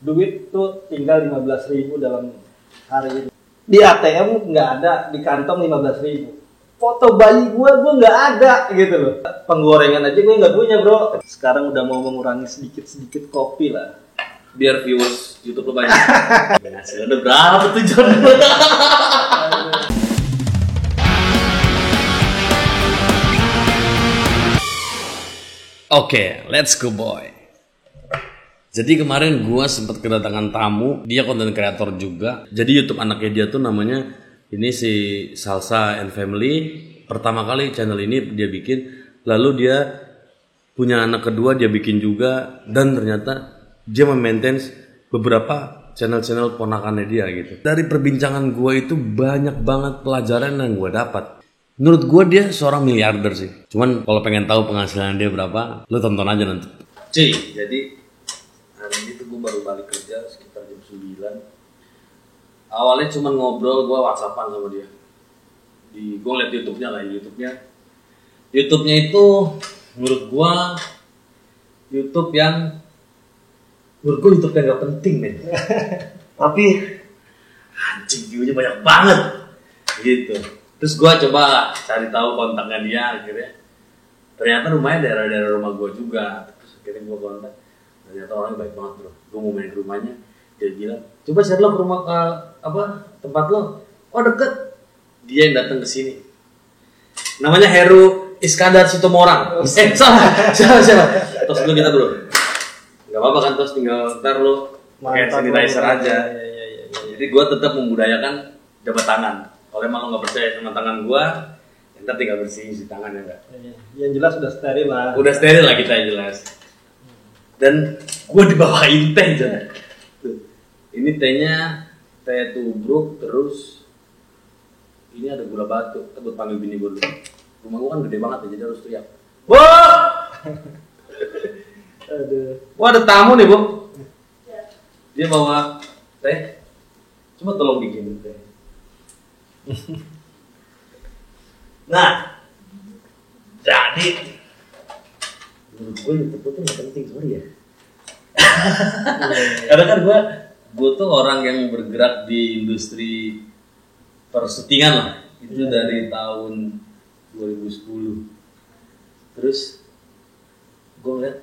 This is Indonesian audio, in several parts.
duit tuh tinggal 15.000 dalam hari ini. Di ATM nggak ada, di kantong 15.000. Foto bayi gue nggak ada gitu loh. Penggorengan aja gue nggak punya bro. Sekarang udah mau mengurangi sedikit kopi lah. Biar viewers YouTube lo banyak. Hasilnya udah berapa tuh John? Oke, let's go boy. Jadi kemarin gua sempat kedatangan tamu, dia konten kreator juga. Jadi YouTube anaknya dia tuh namanya ini si Salsa and Family. Pertama kali channel ini dia bikin, lalu dia punya anak kedua dia bikin juga, dan ternyata dia memaintain beberapa channel-channel ponakannya dia gitu. Dari perbincangan gua itu banyak banget pelajaran yang gua dapat. Menurut gue dia seorang miliarder sih. Cuman kalau pengen tahu penghasilan dia berapa, lu tonton aja nanti. Cuy, jadi hari ini tuh gue baru balik kerja sekitar jam 9. Awalnya cuma ngobrol, gue whatsappan sama dia. Gue ngeliat YouTube-nya lah, YouTube-nya itu menurut gue YouTube yang gak penting men. Tapi anjing view-nya banyak banget gitu. Terus gue coba cari tahu kontaknya dia akhirnya. Ternyata rumahnya daerah-daerah rumah gue juga. Terus akhirnya gue kontak. Ternyata orangnya baik banget bro. Gue mau main ke rumahnya. Dia bilang, coba share lo ke rumah tempat lo. Oh deket. Dia yang datang ke sini. Namanya Heru Iskandar Sitomorang. Salah. Terus dulu kita bro. Gak apa-apa kan, terus tinggal ntar lo pakai sanitizer aja. Jadi gue tetap membudayakan jabat tangan. Kalau emang lo nggak percaya sama tangan gua, ntar tinggal bersihin si tangannya enggak. Yang jelas udah steril lah. Udah steril lah kita yang jelas. Dan gua dibawain teh aja. Ini tehnya teh tubruk, terus ini ada gula batu. Kita buat panggil bini gua dulu. Rumah gua kan gede banget ya, jadi harus teriak. Wah! Wah ada tamu nih bu. Dia bawa teh. Coba tolong bikin teh. Nah, jadi menurut gue YouTube tuh nggak penting sorry ya. Karena kan gue tuh orang yang bergerak di industri persyutingan lah. Itu dari tahun 2010. Terus gue ngeliat,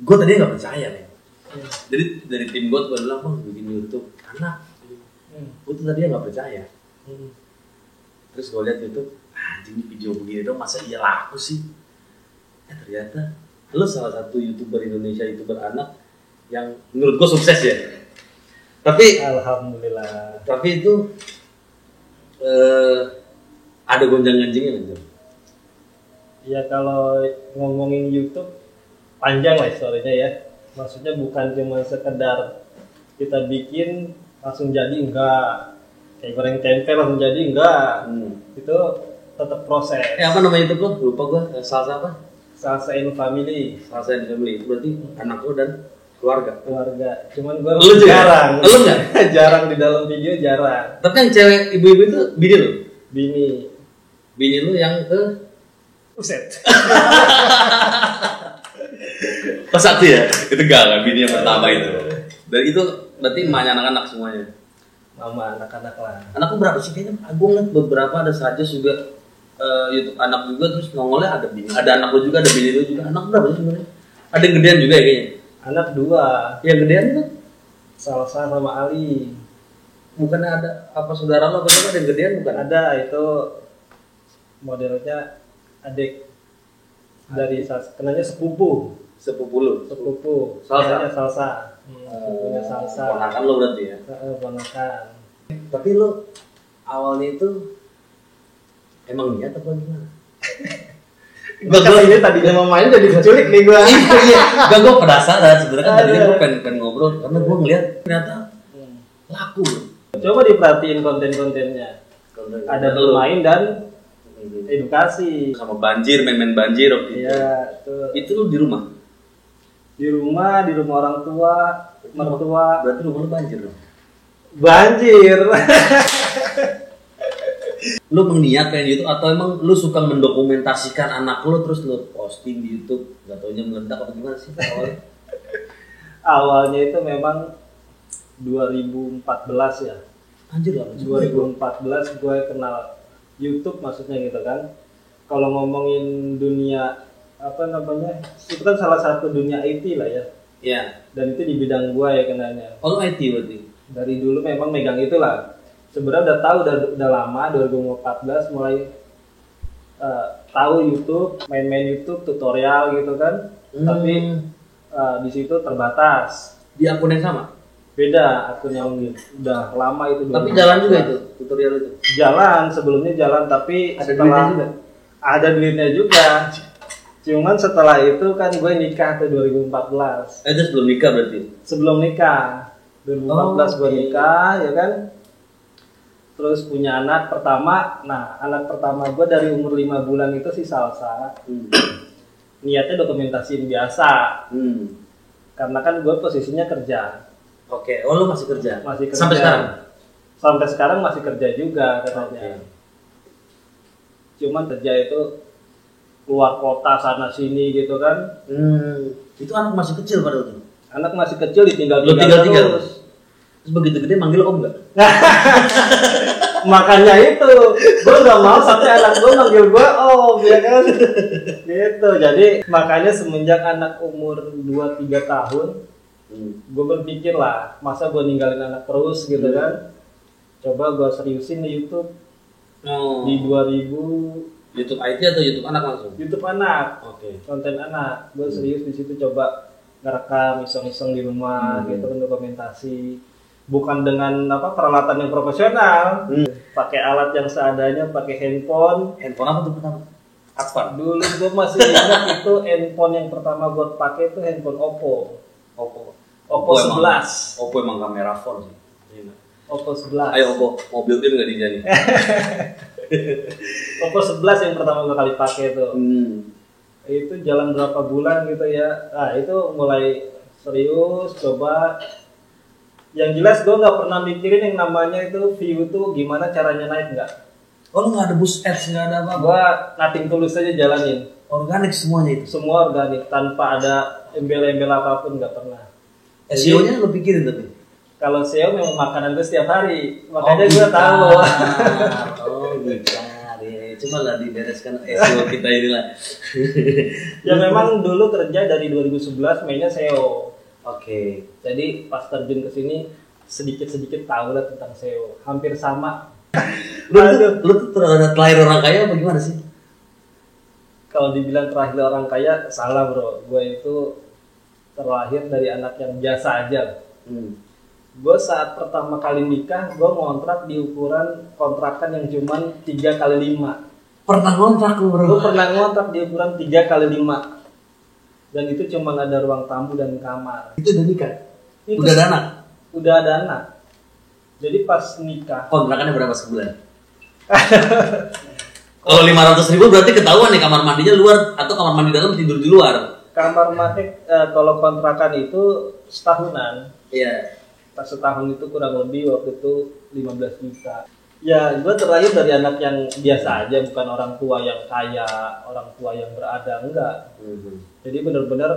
gue tadi nggak percaya nih. Jadi dari tim gue bilang bang bikin YouTube, karena gue tuh tadi nggak percaya. Terus gue liat YouTube, anjing video begini dong masa iya laku sih? Ternyata lo salah satu YouTuber Indonesia, YouTuber anak yang menurut gue sukses ya. Tapi alhamdulillah. Tapi itu ada gonjang-ganjingnya kan? Ya kalau ngomongin YouTube panjang lah historinya ya. Maksudnya bukan cuma sekedar kita bikin langsung jadi, enggak. Kayak goreng tempe langsung jadi, enggak. Itu tetap proses. Apa namanya itu kok? Lupa gua. Salsa apa? Salsa and Family. Salsa and Family. Itu berarti anak lo dan keluarga. Cuman gua lu jarang. Lu enggak? Jarang di dalam video, jarang. Tapi yang cewek ibu-ibu itu bini lo? Bini lu yang ke Uset. Pas satu ya? Itu enggak bini yang pertama itu. Dan itu berarti emaknya anak-anak semuanya. Mama anak-anak lah. Anakku berapa sih kayaknya? Gue ngeliat beberapa ada saja juga YouTube anak juga, terus nongolnya ada bini, ada anak lu juga, ada bini lu juga. Anak berapa sih sebenarnya? Ada yang gedean juga ya kayaknya. Anak 2. Yang gedean itu? Salsa sama Ali. Bukannya ada apa saudara lo? Ada yang gedean bukan? Ada, itu modelnya adik dari kenanya sepupu. Sepupu lu? Sepupu. Salsa. Salsa. Punya Salsa. Ponakan lo berarti ya? Ponakan. Tapi lo awalnya itu emang niat apa gimana? Kalau ini tadinya mau main jadi diculik nih gue. Iya, gue penasaran sebenarnya kan tadinya gue pengen ngobrol karena gue ngeliat ternyata laku. Coba diperhatiin konten-kontennya. Ada bermain dan edukasi. Sama banjir, main-main banjir waktu itu. Iya, itu lo di rumah? Di rumah orang tua, mertua. Berarti rumah lu banjir dong? Banjir. Lu mengniat kayak gitu atau emang lu suka mendokumentasikan anak lu terus lu posting di YouTube? Gak taunya meledak apa gimana sih awalnya? Awalnya itu memang 2014 ya. Anjir lah. 2014 gue kenal YouTube maksudnya gitu kan. Kalau ngomongin dunia apa namanya, itu kan salah satu dunia IT lah ya. Iya. Dan itu di bidang gue ya kenanya. Oh IT berarti. Dari dulu memang megang itulah. Sebenarnya udah tahu udah lama 2014 mulai tahu YouTube, main-main YouTube tutorial gitu kan. Tapi di situ terbatas. Di akun yang sama? Beda akun yang udah lama itu. Tapi jalan juga itu tutorial itu. Jalan, sebelumnya jalan tapi Ada setelah duitnya juga? ada duitnya juga. Cuman setelah itu kan gue nikah tuh 2014. Itu sebelum nikah berarti? Sebelum nikah 2014 gue nikah ya kan. Terus punya anak pertama. Nah anak pertama gue dari umur 5 bulan itu si Salsa. Niatnya dokumentasiin biasa. Karena kan gue posisinya kerja. Oke, oh lu masih kerja? Masih kerja. Sampai sekarang? Sampai sekarang masih kerja juga katanya. Oke. Cuman kerja itu keluar kota sana sini gitu kan. Itu anak masih kecil pada itu? Anak masih kecil ditinggal terus. Terus begitu gede manggil om nggak? Makanya itu, gue gak mau sampai anak gue manggil gue om ya kan. Gitu, jadi makanya semenjak anak umur 2-3 tahun gue berpikir lah, masa gue ninggalin anak terus gitu kan. Coba gue seriusin di YouTube. Di 2000 YouTube IT atau YouTube anak langsung? YouTube anak. Oke. Konten anak. Gue serius di situ coba ngerekam iseng-iseng di rumah gitu kan, dokumentasi. Bukan dengan peralatan yang profesional. Pakai alat yang seadanya, pakai handphone. Handphone apa tuh pertama? Apa? Dulu gue masih ingat itu handphone yang pertama gue pakai itu handphone Oppo 11. Oppo emang kamera phone sih. Oppo 11. Ayo Oppo, mau build-in nggak di sini? Oppo 11 yang pertama gue kali pakai itu. Itu jalan berapa bulan gitu ya. Nah itu mulai serius coba. Yang jelas gue nggak pernah mikirin yang namanya itu view tuh gimana caranya naik nggak. Oh lu nggak ada boost ads, nggak ada apa-apa? Gue nothing tulus aja jalanin. Organik semuanya itu? Semua organik tanpa ada embel-embel apapun, nggak pernah. SEO-nya lu pikirin tapi? Kalau SEO memang makanan gue setiap hari, makanya gue tahu. Gitu. Coba lah dibereskan SEO kita inilah. Ya memang dulu kerja dari 2011 mainnya SEO. Oke. Jadi pas terjun ke sini sedikit-sedikit tahu lah tentang SEO. Hampir sama. Lu tuh terlahir orang kaya apa gimana sih? Kalau dibilang terlahir orang kaya salah bro. Gue itu terlahir dari anak yang biasa aja. Gue saat pertama kali nikah, gue ngontrak di ukuran kontrakan yang cuman 3x5. Pernah ngontrak lu bro? Gue pernah ngontrak di ukuran 3x5. Dan itu cuman ada ruang tamu dan kamar. Itu udah nikah? Itu udah ada anak? Udah ada anak. Jadi pas nikah. Kontrakannya berapa sebulan? Kalau 500.000 berarti ketahuan nih kamar mandinya luar atau kamar mandi dalam tidur di luar? Kamar mandi kalau kontrakan itu setahunan. Iya. Pas setahun itu kurang lebih waktu itu 15 juta. Ya gue terlahir dari anak yang biasa aja, bukan orang tua yang kaya, orang tua yang berada, enggak. Jadi benar-benar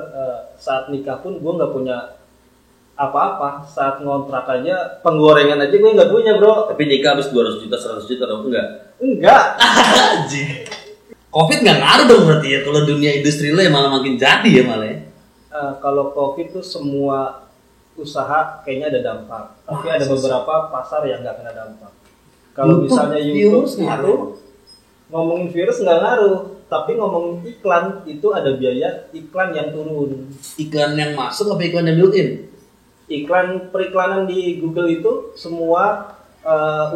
saat nikah pun gue nggak punya apa-apa. Saat ngontrak aja, penggorengan aja gue nggak punya bro. Tapi nikah habis 200 juta, 100 juta dong? Enggak? Enggak. Covid nggak ngaruh dong berarti ya? Kalau dunia industri lo ya malah makin jadi ya malah ya? Kalau Covid tuh semua usaha kayaknya ada dampak. Tapi ada beberapa pasar yang nggak kena dampak. Kalau misalnya YouTube itu ngomongin virus nggak ngaruh, tapi ngomongin iklan itu ada biaya iklan yang turun. Iklan yang masuk apa iklan yang built-in? Iklan periklanan di Google itu semua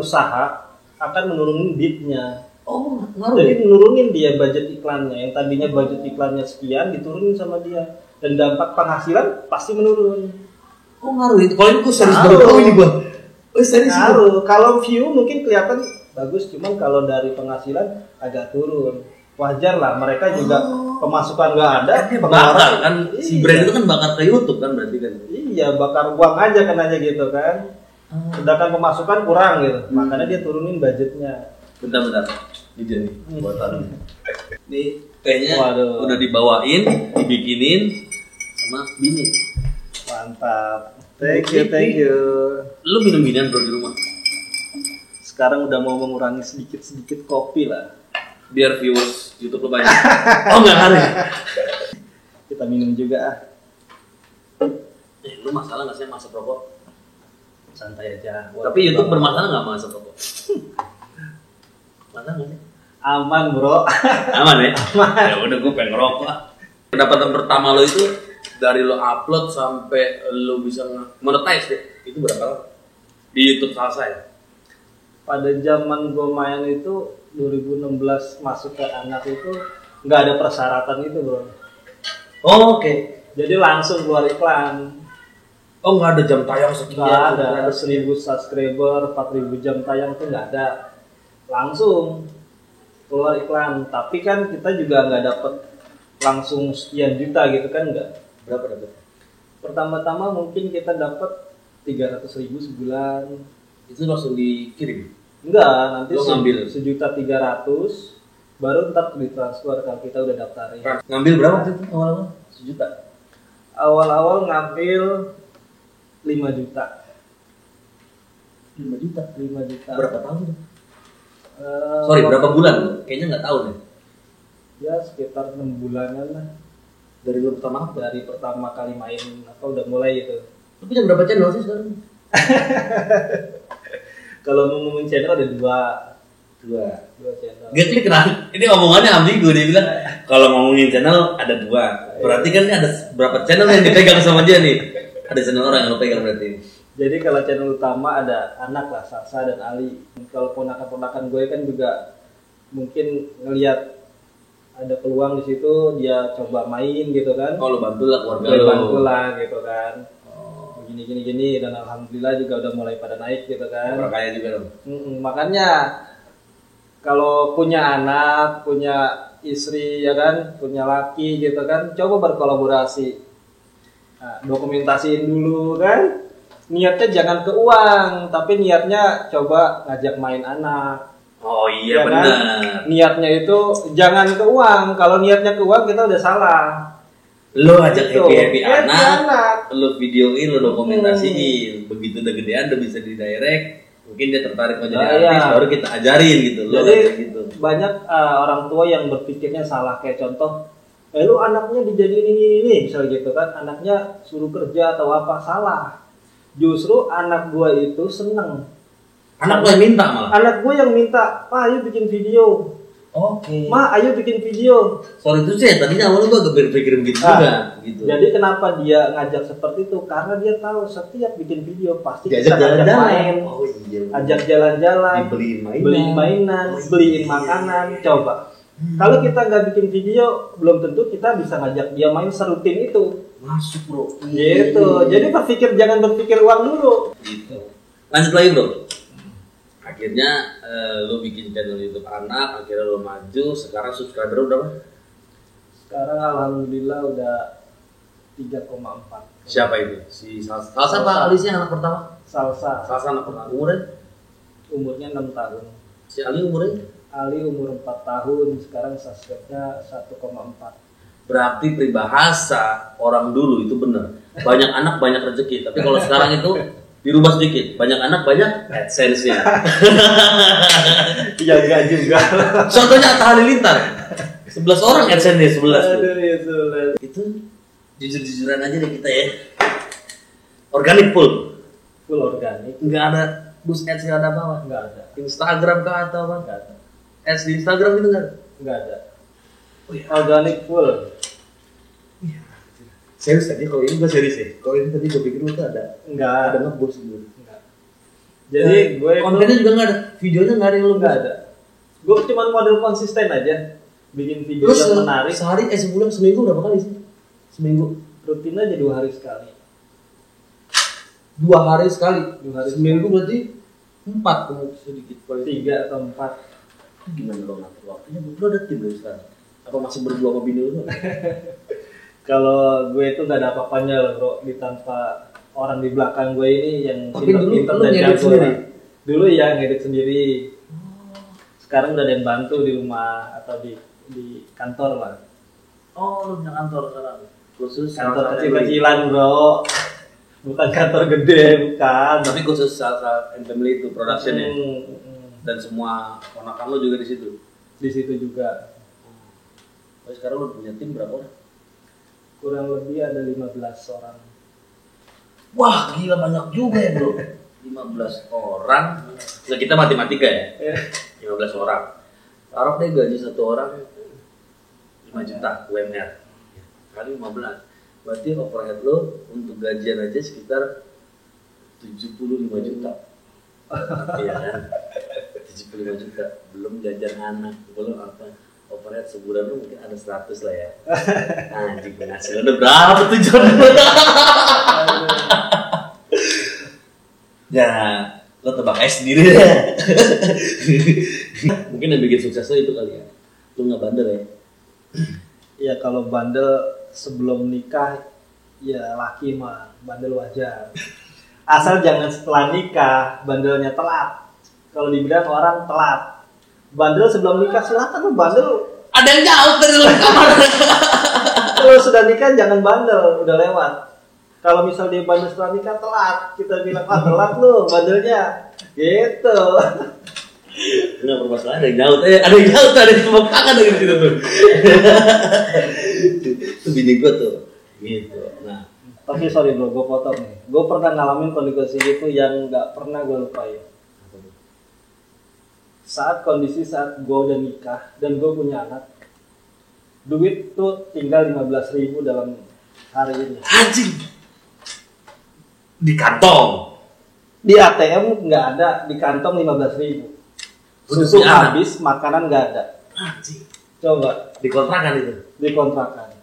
usaha akan menurunin bidnya. Oh, ngaruh. Jadi menurunin dia budget iklannya. Yang tadinya budget iklannya sekian diturunin sama dia. Dan dampak penghasilan pasti menurun. Oh ngaruh itu. Kalau ini gue serius baru tahu ini gue. Oh serius. Ngaruh. Kalau view mungkin kelihatan bagus, cuman kalau dari penghasilan agak turun. Wajar lah, mereka juga pemasukan nggak ada. Bakar kan, si brand itu kan bakar ke YouTube kan berarti kan? Iya, bakar uang aja kan aja gitu kan. Sedangkan pemasukan kurang gitu, makanya dia turunin budgetnya. Bentar, ini dia nih buatan. Ini kayaknya udah dibawain, dibikinin sama bini. Mantap. Thank you. Lu minum-minum bro di rumah? Sekarang udah mau mengurangi sedikit kopi lah. Biar viewers YouTube lu banyak. Oh enggak ada. Kita minum juga ah. Lu masalah nggak sih masuk rokok? Santai aja. Tapi YouTube bermasalah nggak masuk rokok? Masalah nggak sih? Aman bro. Aman ya? Ya udah gue pengen ngerokok. Pendapatan pertama lo itu dari lo upload sampai lo bisa monetize deh, itu berapa lama? Di YouTube Salsa ya? Pada zaman gue main itu 2016 masuk ke anak itu nggak ada persyaratan itu bro. Oh, oke. Jadi langsung keluar iklan. Oh nggak ada jam tayang sekian? Nggak ada 1000 subscriber, 4000 jam tayang tuh nggak ada. Langsung keluar iklan. Tapi kan kita juga nggak dapet langsung sekian juta gitu kan nggak. Berapa dapat? Pertama-tama mungkin kita dapat 300.000 sebulan. Itu langsung dikirim? Enggak, nanti lo ngambil 1.300.000 baru ntar ditransfer kalau kita udah daftarin. Ngambil berapa waktu itu awal-awal? 1 juta? Awal-awal ngambil 5 juta. 5 juta? 5 juta. Berapa tahun tuh? Sorry, berapa bulan? Kayaknya nggak tahu deh. Ya sekitar 6 bulanan lah. Dari lo pertama apa? Dari pertama kali main apa udah mulai itu. Lu punya berapa channel sih sekarang? Kalau ngomongin channel ada dua channel. Gak kenal. Ini omongannya ambigu, dia bilang kalau ngomongin channel ada 2. Berarti kan ini ada berapa channel yang dipegang sama dia nih? Ada channel orang yang lo pegang berarti. Jadi kalau channel utama ada anak lah, Salsa dan Ali. Kalau ponakan-ponakan gue kan juga mungkin ngelihat ada peluang di situ, dia coba main gitu kan. Oh, lo bantu lah keluarga Gue lo. bantu lah gitu kan. Gini dan alhamdulillah juga udah mulai pada naik gitu kan. Orang kaya juga dong. Makanya kalau punya anak, punya istri ya kan, punya laki gitu kan, coba berkolaborasi. Nah, dokumentasiin dulu kan. Niatnya jangan ke uang, tapi niatnya coba ngajak main anak. Oh iya Ya benar. kan? Niatnya itu jangan ke uang. Kalau niatnya ke uang kita udah salah. Lo ajak Gitu. happy Happy anak, lo videoin, lo dokumentasiin. Begitu udah gedean udah bisa di direct, mungkin dia tertarik mau jadi artis, baru kita ajarin gitu. Lo Jadi kayak gitu. banyak orang tua yang berpikirnya salah, kayak contoh, lu anaknya dijadiin ini misalnya gitu kan, anaknya suruh kerja atau apa, salah. Justru anak gua itu seneng. Anak gue yang minta malah. Anak gua yang minta, "Pak, ayo bikin video." Oke. "Ma, ayo bikin video." Soal itu sih tadinya awalnya gue agak berpikir begitu juga gitu. Jadi kenapa dia ngajak seperti itu? Karena dia tahu setiap bikin video pasti Diajak kita ajak jalan-jalan. main, Oh iya. ajak jalan-jalan, Dibeliin mainan. beliin mainan, Oh, iya. beliin makanan. Coba. Kalau kita nggak bikin video, belum tentu kita bisa ngajak dia main serutin itu. Masuk bro. Gitu. Jadi jangan berpikir uang dulu. Gitu. Lanjut lagi bro. Akhirnya lo bikin channel YouTube anak, akhirnya lo maju. Sekarang subscriber lo berapa? Sekarang alhamdulillah udah 3,4. Siapa itu? Si Salsa. Salsa apa Alisnya anak pertama? Salsa. Salsa anak pertama. Umurnya? Umurnya 6 tahun. Si Ali umurnya? Ali umur 4 tahun. Sekarang subscribe-nya 1,4. Berarti peribahasa orang dulu itu benar. Banyak anak banyak rezeki. Tapi kalau sekarang itu dirubah sedikit. Banyak anak banyak AdSense-nya. Ya enggak juga. Contohnya Atta Halilintar. 11 orang AdSense-nya 11 tuh. Aduh, ya sudah. Itu jujur-jujuran aja deh kita ya. Organik full. Full organik. Nggak ada boost ads, nggak ada apa-apa. Enggak ada. Instagram kah atau apa? Enggak ada. Ads di Instagram itu nggak ada. Enggak ada. Oh iya. Organik full. Serius tadi kalau ini gue serius ya. Kalau ini tadi gue pikir lu tuh ada Enggak. nge-boost gitu. Enggak. Jadi gue kontennya juga nggak ada, videonya nggak ada yang lu enggak boost. ada. Gue cuma model konsisten aja. Bikin video Terus yang menarik. sehari sebulan seminggu berapa kali sih? Seminggu Rutin aja 2 hari sekali. 2 hari sekali. 2 hari Seminggu berarti 4 sedikit kali. 3 atau 4. Gimana lo ngatur waktunya? Lu ada tim lo sekarang? Apa masih berdua sama bini lu? Kalau gue itu nggak ada apa-apanya loh bro, tanpa orang di belakang gue ini yang Tapi dulu pinter lu dan ngedit jago sendiri? lah. Dulu ya ngedit sendiri. Sekarang udah ada yang bantu di rumah atau di kantor lah. Oh, lu punya kantor sekarang? Khusus Kantor Salsa kecil-kecilan bro. bukan kantor gede, bukan. Tapi khusus Salsa and Family itu productionnya. Dan semua ponakan lo juga di situ. Di situ juga. Oh, sekarang lo punya tim berapa orang? Kurang lebih ada 15 orang. Wah, gila banyak juga ya, Bro. 15 orang. Nah, kita matematika ya. 15 orang. Taruh deh gaji satu orang 5 juta UMR. Kali 15. Berarti overhead lo untuk gajian aja sekitar 75 juta. Iya kan? 75 juta. Belum jajan anak, belum apa. Overhead sebulan lo mungkin ada 100 lah ya. Anjing, penghasilan udah berapa tuh John? Ya, lo tebak aja sendiri deh. Mungkin yang bikin sukses lo itu kali ya. Lo nggak bandel ya? Ya kalau bandel sebelum nikah, ya laki mah bandel wajar. Asal jangan setelah nikah bandelnya telat. Kalau dibilang orang telat. Bandel sebelum nikah silakan lo bandel. Ada yang jauh dari lo kamar. Kalau sudah nikah jangan bandel, udah lewat. Kalau misal dia bandel setelah nikah telat, kita bilang telat lo bandelnya, gitu. Nggak bermasalah, ada yang jauh, ada yang kemukakan dari situ tuh. Itu bini gue tuh, gitu. Nah, tapi sorry bro, gue potong nih. Gue pernah ngalamin kondisi itu yang nggak pernah gue lupain. Saat gue udah nikah dan gue punya anak, duit tuh tinggal 15.000 dalam hari ini. Anjing, di kantong, di ATM nggak ada, di kantong 15.000. Susu habis, makanan nggak ada. Anjing. Coba Di kontrakan itu. di kontrakan.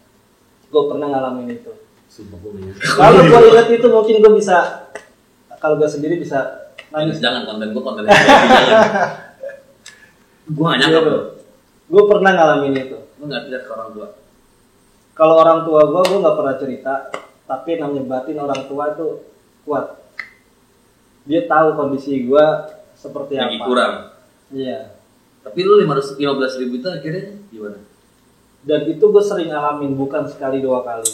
Gue pernah ngalamin itu. Sumpah gue. Kalau gue ingat itu mungkin gue bisa, kalau gue sendiri bisa nangis. Jangan konten gue jangan. Gue gak nyangka bro. Gue pernah ngalamin itu. Lu gak lihat ke orang tua? Kalau orang tua gue gak pernah cerita. Tapi namanya batin orang tua itu kuat. Dia tahu kondisi gue seperti lagi apa. Kurang. Iya. Tapi lu 15.000 itu akhirnya gimana? Dan itu gue sering alamin, bukan sekali dua kali.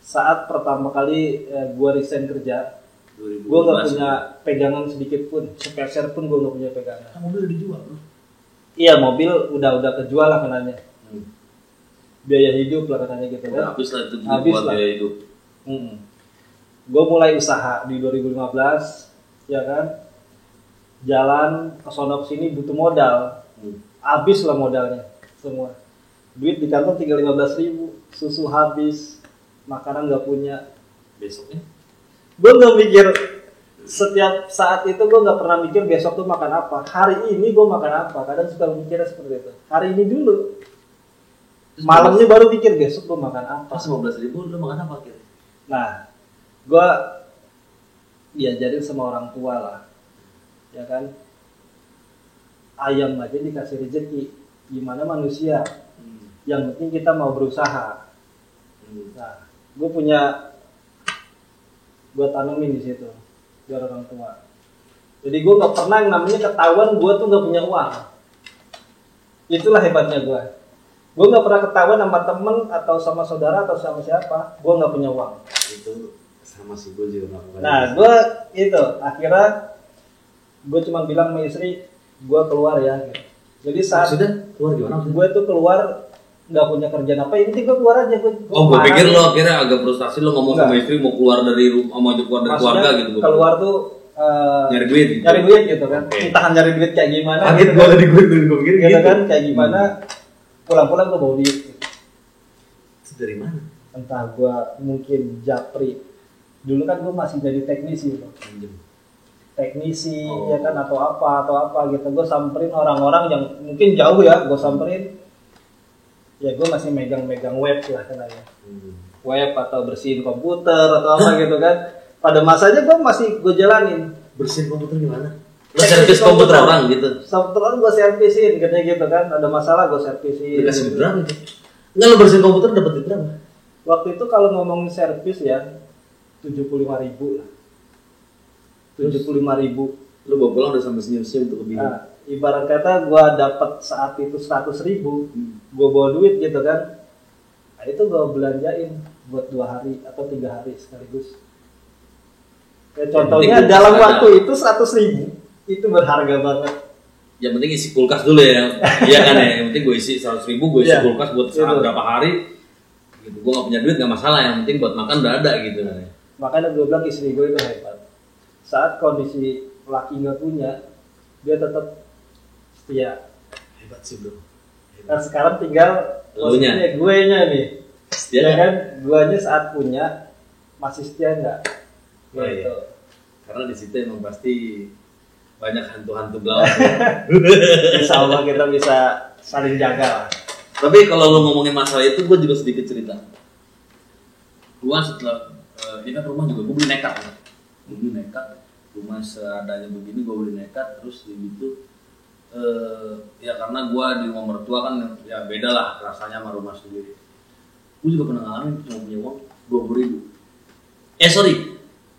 Saat pertama kali gue resign kerja, gue gak punya pegangan sedikit pun, sepeser pun gue gak punya pegangan. Mobil dijual bro? Iya, mobil udah kejual lah kenanya. Biaya hidup lah katanya gitu kan. Habis lah itu habis buat lah. biaya hidup. Gue mulai usaha di 2015, ya kan. Jalan ke sono sini butuh modal, habis lah modalnya semua. Duit di kantong tinggal 15.000, susu habis, makanan nggak punya. Besoknya? Gue nggak mikir, setiap saat itu gue nggak pernah mikir besok tuh makan apa. Hari ini gue makan apa? Kadang suka mikirnya seperti itu. Hari ini dulu. Malamnya baru pikir besok gue makan apa. Pas 15.000 lu makan apa akhirnya? Nah, gue diajarin sama orang tua lah, ya kan. Ayam aja dikasih rezeki, gimana manusia? Yang penting kita mau berusaha. Nah, gue tanemin di situ biar orang tua. Jadi gue nggak pernah yang namanya ketahuan gue tuh nggak punya uang. Itulah hebatnya gue. Gue nggak pernah ketahuan sama temen atau sama saudara atau sama siapa. Gue nggak punya uang. Itu sama sih gue juga melakukan. Nah, gue itu akhirnya gue cuma bilang sama istri, gue keluar ya. Gitu. Jadi saat sudah keluar gimana? Gue tuh keluar nggak punya kerjaan apa, ini gue keluar aja. Gue pikir lo akhirnya agak frustasi lo ngomong sama istri mau keluar dari rumah, mau keluar dari keluarga gitu. Keluar tuh nyari duit. Gitu. Nyari duit gitu kan. Entah nyari duit kayak gimana. Kaget gue tadi gue pikir gitu kan, kayak gimana. Pulang-pulang gue bawa duit. Itu dari mana? Entah gue mungkin japri. Dulu kan gue masih jadi teknisi loh. Teknisi ya kan atau apa gitu. Gue samperin orang-orang yang mungkin jauh ya, gue samperin. Ya gue masih megang web lah katanya. Web atau bersihin komputer atau apa gitu kan. Pada masanya gue jalanin. Bersihin komputer gimana? Lo servis komputer orang gitu? Komputer orang gue servisin katanya gitu kan. Ada masalah gue servisin. Dikasih berapa itu? Nggak, lo bersihin komputer dapat duit berapa? Waktu itu kalau ngomongin servis ya 75.000 lah. 75.000. Lo bawa pulang udah sampai senyum-senyum untuk kebingungan. Nah, ibarat kata gue dapat saat itu 100.000, gue bawa duit gitu kan. Nah, itu gue belanjain buat 2 hari atau 3 hari sekaligus. Ya, contohnya dalam waktu itu 100.000 itu berharga banget. Yang penting isi kulkas dulu ya, iya kan ya. Yang penting gue isi 100.000, gue isi kulkas buat berapa hari. Gitu. Gue nggak punya duit nggak masalah, yang penting buat makan udah ada gitu. Makanya gue bilang istri gue itu hebat. Saat kondisi laki nggak punya, dia tetap setia. Hebat sih bro. Nah sekarang tinggal posisinya gue nya nih. Setia ya kan? Guanya saat punya masih setia nggak? Oh, gitu. Iya. Karena di situ emang pasti banyak hantu-hantu belakang. Insya Allah kita bisa saling jaga. Tapi kalau lo ngomongin masalah itu, gue juga sedikit cerita. Gue setelah ini kan rumah juga gue beli nekat. Gue beli nekat, rumah seadanya begini gue beli nekat, terus gitu. Ya karena gue di rumah mertua kan ya beda lah rasanya sama rumah sendiri. Gue juga pernah ngalamin cuma punya uang 20.000.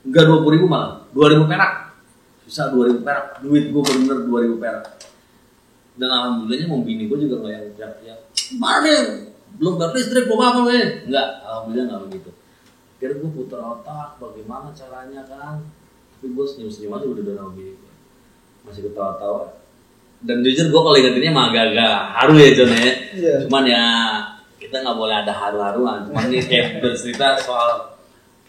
Enggak 20.000 malah, 2.000 perak. Bisa 2.000 perak, duit gue bener 2.000 perak. Dan alhamdulillahnya mau bini gue juga nggak yang teriak-teriak, mana nih, belum bayar listrik, belum apa nih. Enggak, alhamdulillah nggak begitu. Akhirnya gue putar otak, bagaimana caranya kan. Tapi gue senyum-senyum aja udah sama bini gue. Masih ketawa-tawa. Dan jujur gue kalau ingetinnya mah agak-agak haru ya John ya. Yeah. Cuman ya kita nggak boleh ada haru-haruan. Cuman ini kayak bercerita soal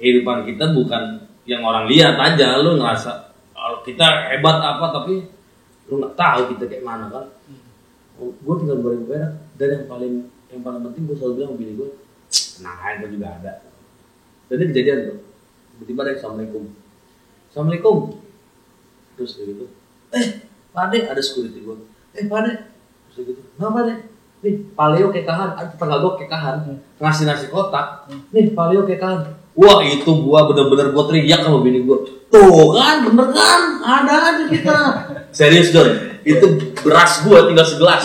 kehidupan kita bukan yang orang lihat aja. Lu ngerasa kita hebat apa, tapi lu nggak tahu kita kayak mana kan. Gue tinggal 2.000 perak, dan yang paling penting gue selalu bilang sama bini gue, tenang aja, gue juga ada. Jadi kejadian tuh, tiba-tiba ada assalamualaikum, terus kayak gitu, Pak Ade, ada security gue, Pak Ade, terus kayak gitu, Pak Ade, nih Pak Leo kekahan, ada tetangga gue kekahan, ngasih nasi kotak, nih Pak Leo kekahan. Wah itu gua bener-bener gua teriak sama bini gua. Tuh kan bener kan, ada aja kita. Serius Don, itu beras gua tinggal segelas.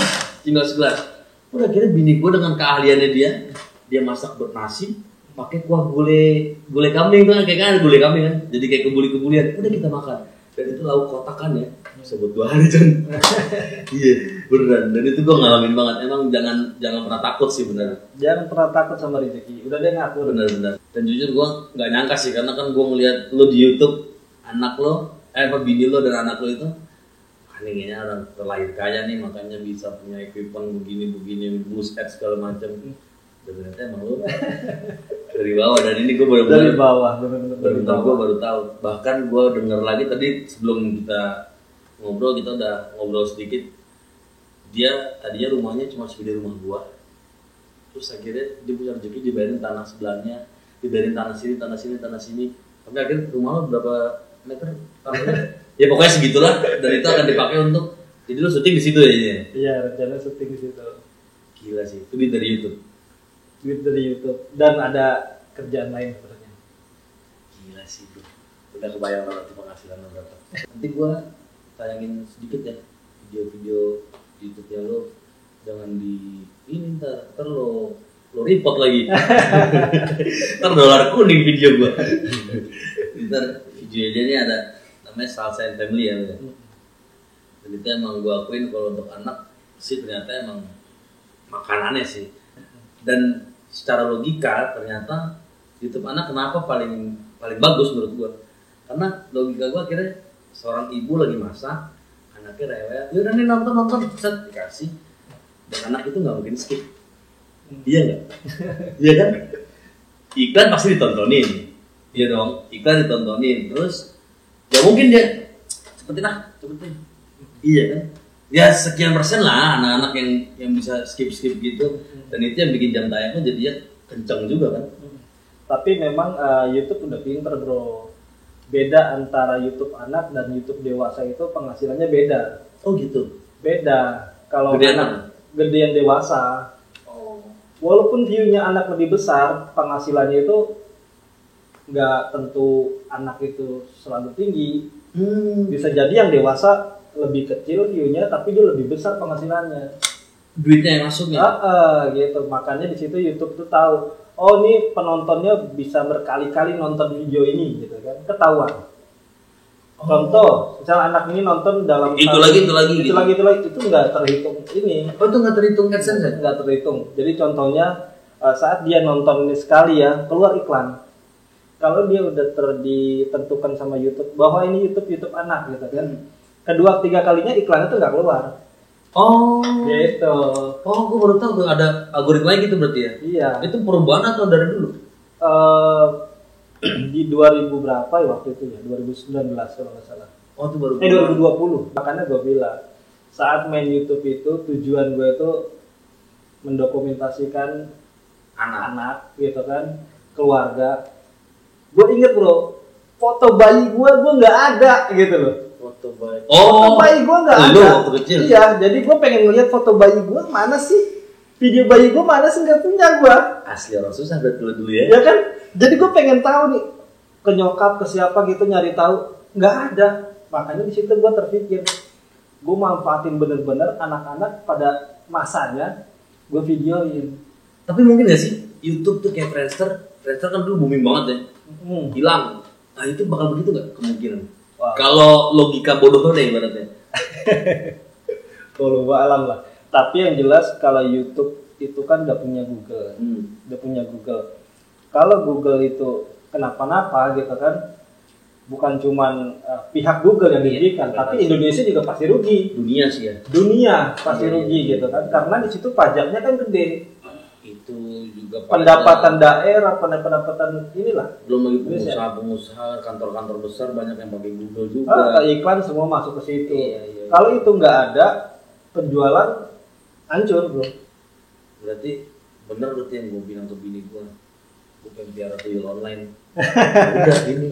Udah akhirnya bini gua dengan keahliannya dia masak nasi pakai kuah gulai kambing tuh kayak kan gulai kambing kan. Jadi kayak kebuli-kebulian. Udah kita makan. Dan itu lauk kotakan ya. Sebut 2 hari Don. Iya, beneran. Dan itu gue ngalamin banget. Emang jangan pernah takut sih bener. Jangan pernah takut sama rezeki. Udah dia ngatur. Bener. Dan jujur gue nggak nyangka sih, karena kan gue ngeliat lo di YouTube anak lo, bini lo dan anak lo itu, kayaknya orang terlahir kaya nih, makanya bisa punya equipment begini, boost ads segala macam. Dan ternyata emang lo dari bawah. Dan ini gue dari bawah. Bener-bener gue baru tahu. Bahkan gue denger lagi tadi sebelum kita ngobrol, kita udah ngobrol sedikit. Dia tadinya rumahnya cuma segede rumah gua. Terus akhirnya dia punya rezeki, dibayarin tanah sebelahnya, dibayarin tanah sini. Tapi akhirnya rumah lo berapa meter tanahnya? Ya pokoknya segitulah. Dan itu akan dipakai untuk, jadi lo syuting di situ ya? Iya, rencana syuting di situ. Gila sih, itu duit dari YouTube. Dan ada kerjaan lain sebenarnya. Gila sih bro. Udah kebayang banget penghasilan berapa. Nanti gua tayangin sedikit ya video-video YouTube-nya lo, jangan di ini ntar lo report lagi. Ntar dolar kuning video gua. Ntar videonya ini ada namanya Salsa and Family ya. Dan itu emang gua akuin kalau untuk anak sih ternyata emang makanannya sih. Dan secara logika ternyata YouTube anak kenapa paling bagus menurut gua? Karena logika gua akhirnya seorang ibu lagi masak, anaknya rewel, yaudah nih nonton, set dikasih, dan anak itu nggak mungkin skip, iya nggak? Iya kan? Iklan pasti ditontonin, iya dong, iklan ditontonin, terus ya mungkin dia cepetin, iya kan? Ya sekian persen lah anak-anak yang bisa skip gitu, dan itu yang bikin jam tayangnya jadinya kenceng juga kan? Tapi memang YouTube udah pinter bro. Beda antara YouTube anak dan YouTube dewasa itu penghasilannya beda. Oh gitu? Beda. Kalau anak gedean dewasa, walaupun view-nya anak lebih besar, penghasilannya itu nggak tentu anak itu selalu tinggi. Bisa jadi yang dewasa lebih kecil view-nya, tapi dia lebih besar penghasilannya. Duitnya yang masuknya? Gitu. Makanya di situ YouTube tuh tahu. Oh ini penontonnya bisa berkali-kali nonton video ini gitu kan, ketahuan. Contoh, misalnya anak ini nonton dalam itu lagi itu nggak terhitung ini. Oh itu nggak terhitung AdSense? Nggak terhitung. Jadi contohnya saat dia nonton ini sekali ya keluar iklan. Kalau dia udah ditentukan sama YouTube bahwa ini YouTube anak gitu kan, kedua tiga kalinya iklan itu nggak keluar. Oh, Gitu. oh, gue baru tahu tuh ada algoritma gitu berarti ya. Iya. Itu perubahan atau dari dulu? Eh, di 2000 berapa ya waktu itu ya, 2019 kalau nggak salah. Oh, itu baru. 2020. Makanya gue bilang saat main YouTube itu tujuan gue itu mendokumentasikan anak gitu kan, keluarga. Gue inget bro, foto bayi gue nggak ada gitu loh. Foto bayi. Foto bayi gue nggak ada. Waktu kecil. Iya, jadi gue pengen ngeliat foto bayi gue mana sih? Video bayi gue mana sih, nggak punya gue. Asli orang susah dulu ya. Ya kan? Jadi gue pengen tahu nih ke nyokap ke siapa gitu nyari tahu, nggak ada. Makanya di situ gue terpikir, gue manfaatin bener-bener anak-anak pada masanya gue videoin. Tapi mungkin gak sih YouTube tuh kayak Friendster kan dulu booming banget ya. Hilang. Nah itu bakal begitu gak kemungkinan? Wow. Kalau logika bodoh tuh deh ibaratnya. Kalau alam lah. Tapi yang jelas kalau YouTube itu kan udah punya Google, udah punya Google. Kalau Google itu kenapa-napa gitu kan, bukan cuman pihak Google yang dirugikan, tapi Indonesia juga pasti rugi. Dunia sih ya. Dunia pasti rugi gitu kan, karena di situ pajaknya kan gede. Itu juga Pendapatan daerah, pendapatan inilah. Belum lagi pengusaha, kantor-kantor besar banyak yang pakai Google juga. Iklan semua masuk ke situ. Iya. Kalau itu nggak ada, penjualan hancur bro. Berarti bener berarti yang gue bilang ke bini gue, bukan biara tuyul online. Udah ini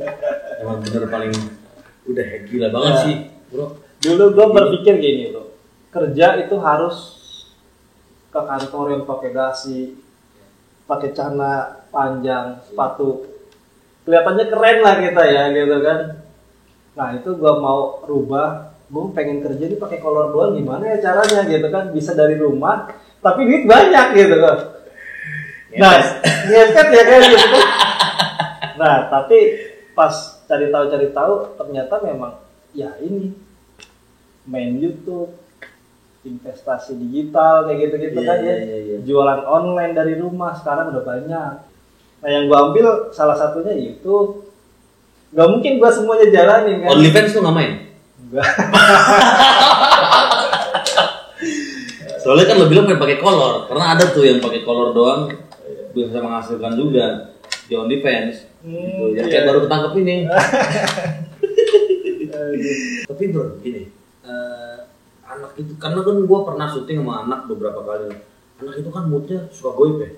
emang bener paling udah gila banget sih bro. Dulu gue berpikir gini bro, kerja itu harus ke kantor yang pakai dasi, pakai celana panjang, sepatu, kelihatannya keren lah kita ya gitu kan. Nah itu gue mau rubah, gue pengen kerja ini pakai kolor doang, gimana ya caranya gitu kan, bisa dari rumah tapi duit banyak gitu kan. Nah ngepet ya kan gitu kan. Nah tapi pas cari tahu ternyata memang ya ini main YouTube, investasi digital kayak gitu kan ya. Jualan online dari rumah sekarang udah banyak. Nah yang gua ambil salah satunya itu, nggak mungkin gua semuanya jalanin kan. OnlyFans tuh nggak main? Enggak. Soalnya kan lo bilang pengen pakai kolor, karena ada tuh yang pakai kolor doang bisa menghasilkan juga di OnlyFans. Gitu. Ya kayak baru ketangkep ini. Tapi bro, gini, anak itu karena kan gue pernah syuting sama anak beberapa kali. Anak itu kan moodnya suka goib ya.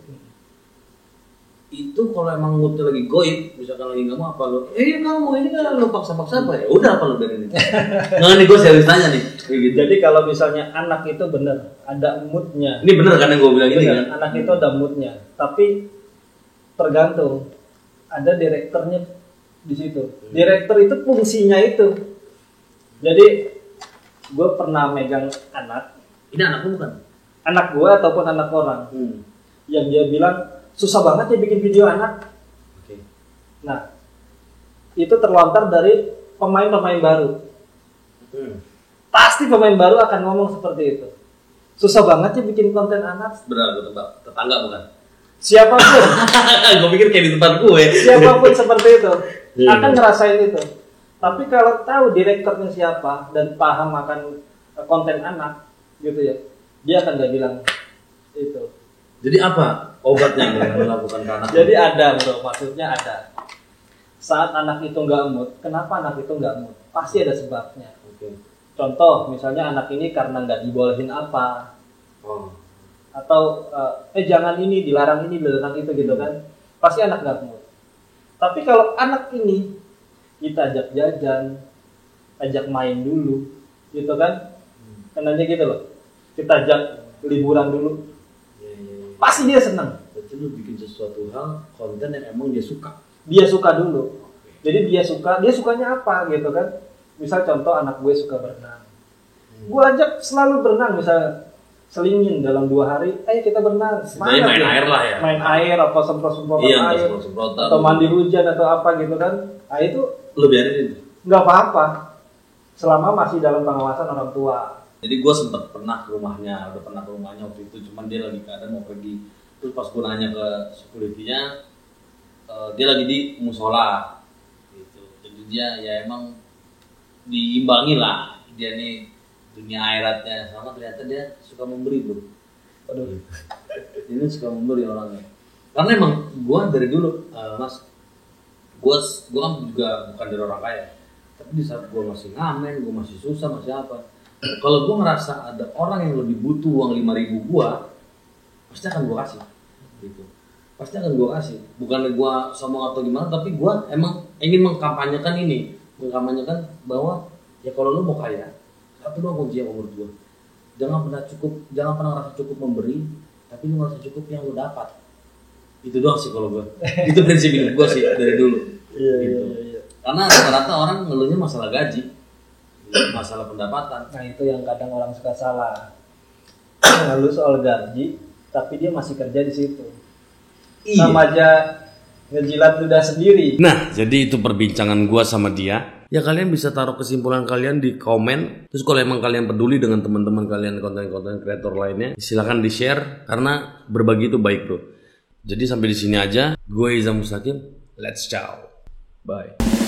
Itu kalau emang moodnya lagi goib, misalkan lagi nggak mau apa lo, kamu ini kan lo paksa-paksa apa ya? Udah apa lo dari ini? Nggak nih gue serius tanya nih. Gitu. Jadi kalau misalnya anak itu bener ada moodnya. Ini bener kan yang gue bilang ini kan? Anak itu ada moodnya, tapi tergantung. Ada direkturnya di situ. Direktur itu fungsinya itu. Jadi gue pernah megang anak. Ini anakku bukan? Anak gue ataupun anak orang. Yang dia bilang susah banget ya bikin video anak. Okay. Nah, itu terlontar dari pemain-pemain baru. Pasti pemain baru akan ngomong seperti itu. Susah banget ya bikin konten anak. Benar, gue tebak. Tetangga bukan? Siapapun. Gue pikir kayak di tempat gue. Siapapun seperti itu akan ngerasain itu. Tapi kalau tahu direkturnya siapa dan paham akan konten anak, gitu ya, dia akan nggak bilang itu. Jadi apa obatnya yang melakukan ke anak? Jadi ada bro, maksudnya ada. Saat anak itu nggak mood, kenapa anak itu nggak mood? Pasti ada sebabnya. Okay. Contoh, misalnya anak ini karena nggak dibolehin apa, atau jangan ini, dilarang itu gitu kan, pasti anak nggak mood. Tapi kalau anak ini kita ajak jajan, ajak main dulu, gitu kan, kenanya gitu loh, kita ajak liburan dulu, pasti dia senang. Berarti lu bikin sesuatu hal, konten yang emang dia suka. Dia suka dulu. Jadi dia sukanya apa gitu kan. Misal contoh anak gue suka berenang. Gue ajak selalu berenang, misalnya selingin dalam 2 hari, ayo kita berenang. Main air lah ya. Main air atau semprot-semprotan air. Atau mandi hujan atau apa gitu kan. Nah itu lu biarin itu. Nggak apa-apa. Selama masih dalam pengawasan orang tua. Jadi gue sempat pernah ke rumahnya waktu itu, cuman dia lagi keadaan mau pergi. Terus pas gue nanya ke security-nya, dia lagi di musola gitu. Jadi dia ya emang diimbangi lah, dia nih dunia akhiratnya sama, ternyata dia suka memberi bro. Aduh. Ini suka memberi orangnya. Karena emang gue dari dulu mas, gue kan juga bukan dari orang kaya, tapi di saat gue masih ngamen, gue masih susah, masih apa, kalau gue ngerasa ada orang yang lebih butuh uang 5.000 gue, pasti akan gue kasih gitu. Pasti akan gue kasih, bukan gue sombong atau gimana, tapi gue emang ingin mengkampanyekan bahwa ya kalau lu mau kaya, satu doang kunci yang menurut gue, jangan pernah ngerasa cukup memberi, tapi lu ngerasa cukup yang lu dapat. Itu doang sih kalau gue. Itu prinsip hidup gue sih dari dulu. Gitu. Iya. Karena rata-rata orang ngeluhnya masalah gaji, masalah pendapatan. Nah itu yang kadang orang suka salah. Ngeluh soal gaji, tapi dia masih kerja di situ. Iya. Sama aja ngejilat ludah sendiri. Nah, jadi itu perbincangan gua sama dia. Ya kalian bisa taruh kesimpulan kalian di komen. Terus kalau emang kalian peduli dengan teman-teman kalian konten-konten kreator lainnya, silakan di-share karena berbagi itu baik, bro. Jadi sampai di sini aja. Gue Izam Mustaqim. Let's ciao. Bye.